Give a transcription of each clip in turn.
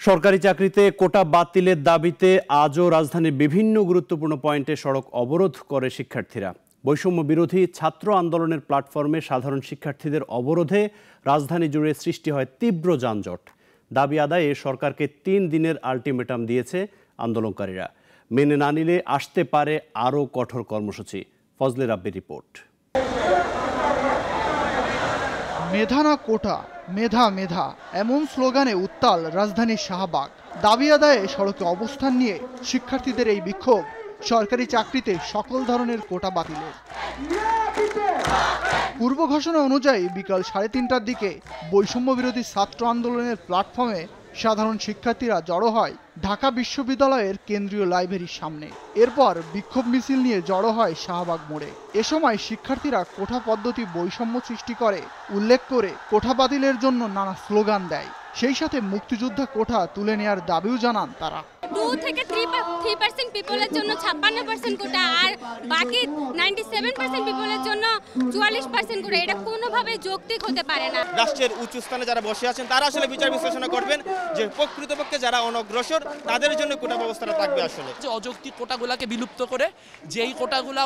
সরকারি চাকরিতে কোটা বাতিলের দাবিতে আজও রাজধানীর বিভিন্ন গুরুত্বপূর্ণ পয়েন্টে সড়ক অবরোধ করে শিক্ষার্থীরা। বৈষম্য বিরোধী ছাত্র আন্দোলনের প্ল্যাটফর্মে সাধারণ শিক্ষার্থীদের অবরোধে রাজধানী জুড়ে সৃষ্টি হয় তীব্র যানজট। দাবি আদায়ে সরকারকে 3 দিনের আলটিমেটাম দিয়েছে আন্দোলনকারীরা। মেনে না নিলে আসতে পারে আরও কঠোর কর্মসূচি। ফজলে রাব্বির রিপোর্ট। মেধা না কোটা, মেধা মেধা, এমন স্লোগানে উত্তাল রাজধানীর শাহবাগ। দাবি আদায়ে সড়কে অবস্থান নিয়ে শিক্ষার্থীদের এই বিক্ষোভ সরকারি চাকরিতে সকল ধরনের কোটা বাতিলের। পূর্ব ঘোষণা অনুযায়ী বিকাল 3:30টার দিকে বৈষম্য বিরোধী ছাত্র আন্দোলনের প্ল্যাটফর্মে সাধারণ শিক্ষার্থীরা জড়ো হয় ঢাকা বিশ্ববিদ্যালয়ের কেন্দ্রীয় লাইব্রেরির সামনে। এরপর বিক্ষোভ মিছিল নিয়ে জড়ো হয় শাহবাগ মোড়ে। এ সময় শিক্ষার্থীরা কোটা পদ্ধতি বৈষম্য সৃষ্টি করে উল্লেখ করে কোটা বাতিলের জন্য নানা স্লোগান দেয়। সেই সাথে মুক্তিযোদ্ধা কোটা তুলে নেয়ার দাবিও জানান তারা। 2 থেকে 3% পিপলের জন্য 56% কোটা, আর বাকি 97% পিপলের জন্য 44% কোটা। এটা কোনোভাবে যৌক্তিক হতে পারে না। রাষ্ট্রের উচ্চ স্থানে যারা বসে আছেন তারা আসলে বিচার বিশ্লেষণ করবেন যে প্রকৃতপক্ষে যারা অনগ্রসর তাদের জন্য কোটা ব্যবস্থাটা থাকবে। আসলে যে অযৌক্তিক কোটাগুলোকে বিলুপ্ত করে যেই কোটাগুলো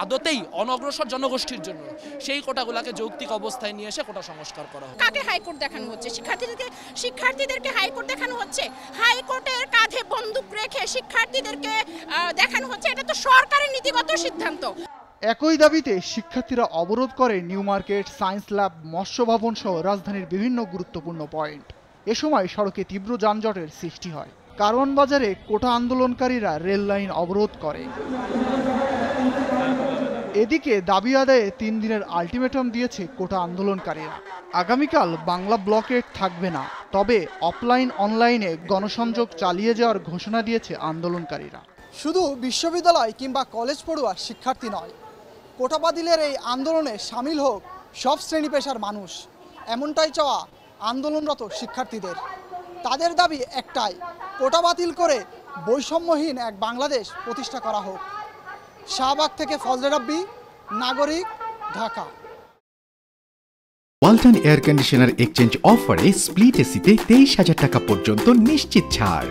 আদতেই অনগ্রসর জনগোষ্ঠীর জন্য, সেই কোটাগুলোকে যৌক্তিক অবস্থায় নিয়ে এসে কোটা সংস্কার করা হবে। কাকে হাইকোর্ট দেখানো হচ্ছে? শিক্ষার্থীদেরকে হাইকোর্ট দেখানো হচ্ছে। হাইকোর্টের কাঁধে বন্দুক রেখে শিক্ষার্থীদেরকে দেখানো হচ্ছে। এটা তো সরকারের নীতিগত সিদ্ধান্ত। একই দাবিতে শিক্ষার্থীরা অবরোধ করে নিউ মার্কেট, সায়েন্স ল্যাব, মৎস্য ভবন সহ রাজধানীর বিভিন্ন গুরুত্বপূর্ণ পয়েন্ট। এ সময় সড়কে তীব্র যানজটের সৃষ্টি হয়। কারওয়ান বাজারে কোটা আন্দোলনকারীরা রেল লাইন অবরোধ করে। এদিকে দাবি আদায়ে 3 দিনের আলটিমেটাম দিয়েছে কোটা আন্দোলনকারীরা। আগামীকাল বাংলা ব্লকেট থাকবে না, তবে অফলাইন অনলাইনে গণসংযোগ চালিয়ে যাওয়ার ঘোষণা দিয়েছে আন্দোলনকারীরা। শুধু বিশ্ববিদ্যালয় কিংবা কলেজ পড়ুয়া শিক্ষার্থী নয়, কোটা বাতিলের এই আন্দোলনে সামিল হোক সব শ্রেণী পেশার মানুষ, এমনটাই চাওয়া আন্দোলনরত শিক্ষার্থীদের। তাদের দাবি একটাই, কোটা বাতিল করে বৈষম্যহীন এক বাংলাদেশ প্রতিষ্ঠা করা হোক। শাহবাগ থেকে ফজলে রাব্বি, নাগরিক, Dhaka. Walton air conditioner exchange অফারে স্প্লিট এসিতে 23,000 টাকা পর্যন্ত নিশ্চিত ছাড়।